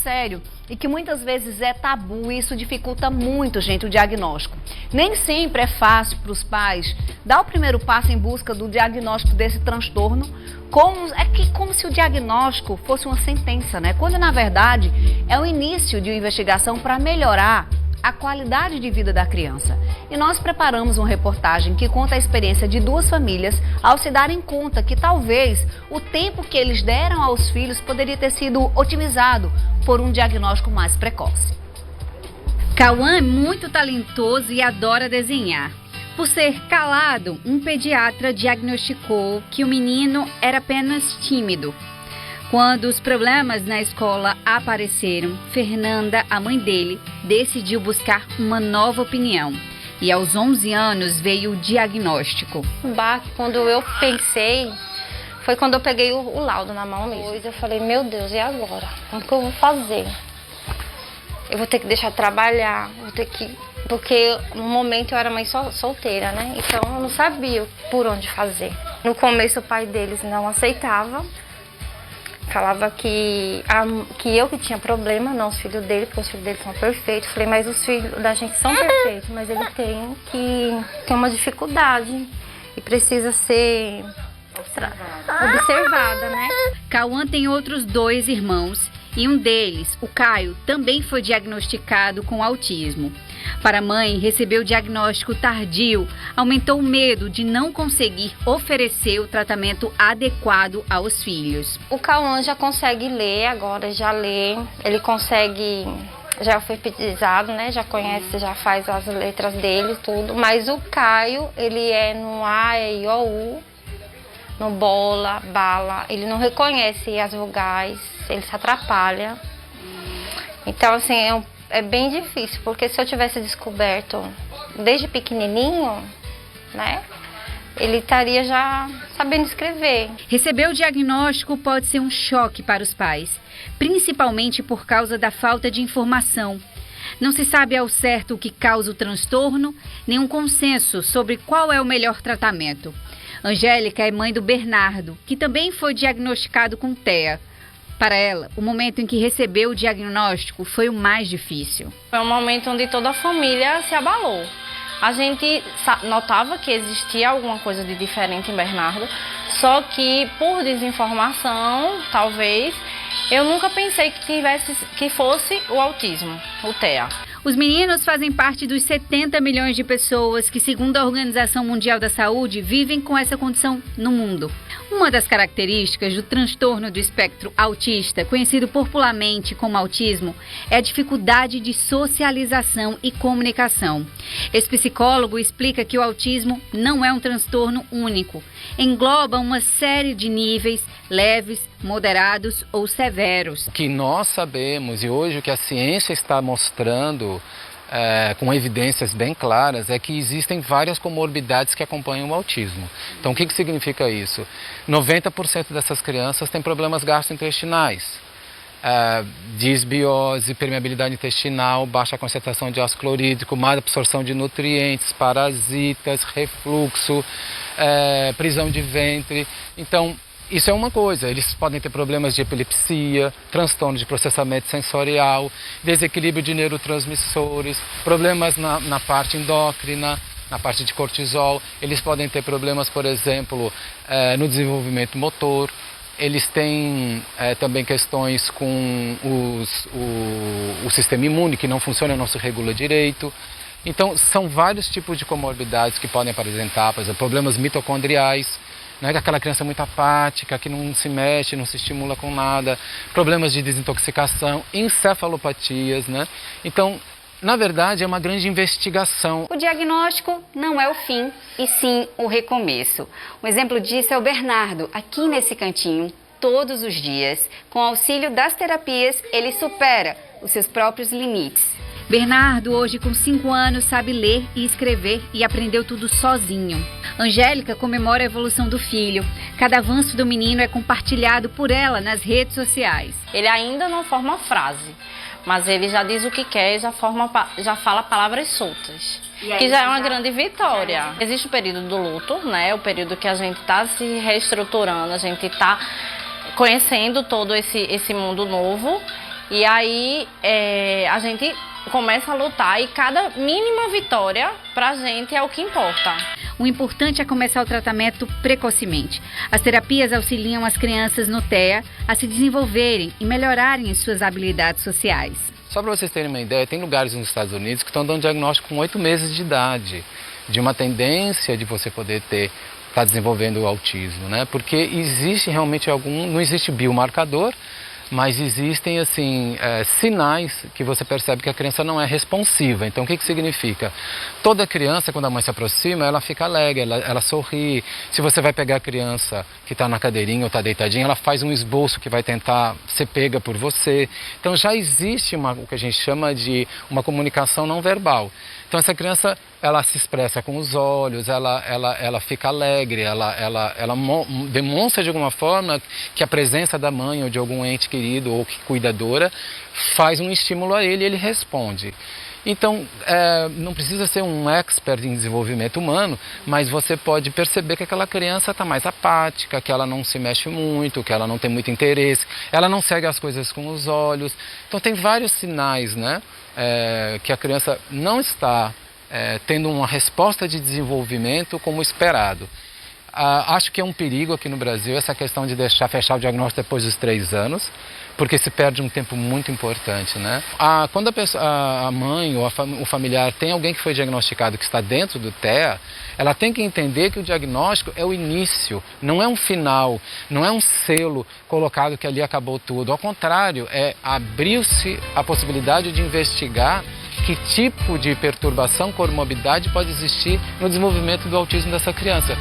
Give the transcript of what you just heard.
sério e que muitas vezes é tabu e isso dificulta muito, gente, o diagnóstico. Nem sempre é fácil para os pais dar o primeiro passo em busca do diagnóstico desse transtorno, como se o diagnóstico fosse uma sentença, né? Quando na verdade é o início de uma investigação para melhorar a qualidade de vida da criança. E nós preparamos uma reportagem que conta a experiência de duas famílias ao se darem conta que talvez o tempo que eles deram aos filhos poderia ter sido otimizado por um diagnóstico mais precoce. Cauã é muito talentoso e adora desenhar. Por ser calado, um pediatra diagnosticou que o menino era apenas tímido. Quando os problemas na escola apareceram, Fernanda, a mãe dele, decidiu buscar uma nova opinião. E aos 11 anos veio o diagnóstico. O baque, quando eu pensei, foi quando eu peguei o laudo na mão mesmo. Eu falei, meu Deus, e agora? Como que eu vou fazer? Eu vou ter que deixar de trabalhar, porque no momento eu era mãe solteira, né? Então eu não sabia por onde fazer. No começo o pai deles não aceitava. Falava que eu que tinha problema, não os filhos dele, porque os filhos dele são perfeitos. Falei, mas os filhos da gente são perfeitos, mas ele tem uma dificuldade e precisa ser observada, né? Cauã tem outros 2 irmãos e um deles, o Caio, também foi diagnosticado com autismo. Para a mãe, receber o diagnóstico tardio aumentou o medo de não conseguir oferecer o tratamento adequado aos filhos. O Cauã já consegue ler agora, já lê, ele consegue, já alfabetizado, né? Já conhece, já faz as letras dele, tudo. Mas o Caio, ele é no A, E, I, O, U, no bola, bala, ele não reconhece as vogais, ele se atrapalha. Então, assim, é bem difícil, porque se eu tivesse descoberto desde pequenininho, né, ele estaria já sabendo escrever. Receber o diagnóstico pode ser um choque para os pais, principalmente por causa da falta de informação. Não se sabe ao certo o que causa o transtorno, nem um consenso sobre qual é o melhor tratamento. Angélica é mãe do Bernardo, que também foi diagnosticado com TEA. Para ela, o momento em que recebeu o diagnóstico foi o mais difícil. Foi um momento onde toda a família se abalou. A gente notava que existia alguma coisa de diferente em Bernardo, só que por desinformação, talvez, eu nunca pensei que fosse o autismo, o TEA. Os meninos fazem parte dos 70 milhões de pessoas que, segundo a Organização Mundial da Saúde, vivem com essa condição no mundo. Uma das características do transtorno do espectro autista, conhecido popularmente como autismo, é a dificuldade de socialização e comunicação. Esse psicólogo explica que o autismo não é um transtorno único. Engloba uma série de níveis leves, moderados ou severos. O que nós sabemos e hoje o que a ciência está mostrando com evidências bem claras é que existem várias comorbidades que acompanham o autismo. Então o que significa isso? 90% dessas crianças têm problemas gastrointestinais. Disbiose, permeabilidade intestinal, baixa concentração de ácido clorídrico, má absorção de nutrientes, parasitas, refluxo, prisão de ventre. Então, isso é uma coisa, eles podem ter problemas de epilepsia, transtorno de processamento sensorial, desequilíbrio de neurotransmissores, problemas na parte endócrina, na parte de cortisol, eles podem ter problemas, por exemplo, no desenvolvimento motor, eles têm também questões com o sistema imune, que não funciona, não se regula direito. Então, são vários tipos de comorbidades que podem apresentar, por exemplo, problemas mitocondriais, né, aquela criança muito apática, que não se mexe, não se estimula com nada, problemas de desintoxicação, encefalopatias, né? Então, na verdade, é uma grande investigação. O diagnóstico não é o fim, e sim o recomeço. Um exemplo disso é o Bernardo, aqui nesse cantinho, todos os dias. Com o auxílio das terapias, ele supera os seus próprios limites. Bernardo, hoje com 5 anos, sabe ler e escrever e aprendeu tudo sozinho. Angélica comemora a evolução do filho. Cada avanço do menino é compartilhado por ela nas redes sociais. Ele ainda não forma frase, mas ele já diz o que quer e já fala palavras soltas, que já é uma grande vitória. Existe o período do luto, né? O período que a gente está se reestruturando, a gente está conhecendo todo esse mundo novo. E aí a gente começa a lutar e cada mínima vitória pra gente é o que importa. O importante é começar o tratamento precocemente. As terapias auxiliam as crianças no TEA a se desenvolverem e melhorarem as suas habilidades sociais. Só para vocês terem uma ideia, tem lugares nos Estados Unidos que estão dando diagnóstico com 8 meses de idade, de uma tendência de você poder estar desenvolvendo o autismo, né? Porque existe realmente não existe biomarcador, mas existem assim sinais que você percebe que a criança não é responsiva. Então o que significa? Toda criança, quando a mãe se aproxima, ela fica alegre, ela sorri. Se você vai pegar a criança que está na cadeirinha ou está deitadinha, ela faz um esboço que vai tentar ser pega por você. Então já existe o que a gente chama de uma comunicação não verbal. Então essa criança, ela se expressa com os olhos, ela fica alegre, ela demonstra de alguma forma que a presença da mãe ou de algum ente querido ou cuidadora faz um estímulo a ele e ele responde. Então, não precisa ser um expert em desenvolvimento humano, mas você pode perceber que aquela criança está mais apática, que ela não se mexe muito, que ela não tem muito interesse, ela não segue as coisas com os olhos. Então, tem vários sinais, né, que a criança não está tendo uma resposta de desenvolvimento como esperado. Acho que é um perigo aqui no Brasil essa questão de fechar o diagnóstico depois dos 3 anos, porque se perde um tempo muito importante, né? Quando a mãe ou o familiar tem alguém que foi diagnosticado que está dentro do TEA, ela tem que entender que o diagnóstico é o início, não é um final, não é um selo colocado que ali acabou tudo. Ao contrário, abriu-se a possibilidade de investigar que tipo de perturbação, comorbidade pode existir no desenvolvimento do autismo dessa criança.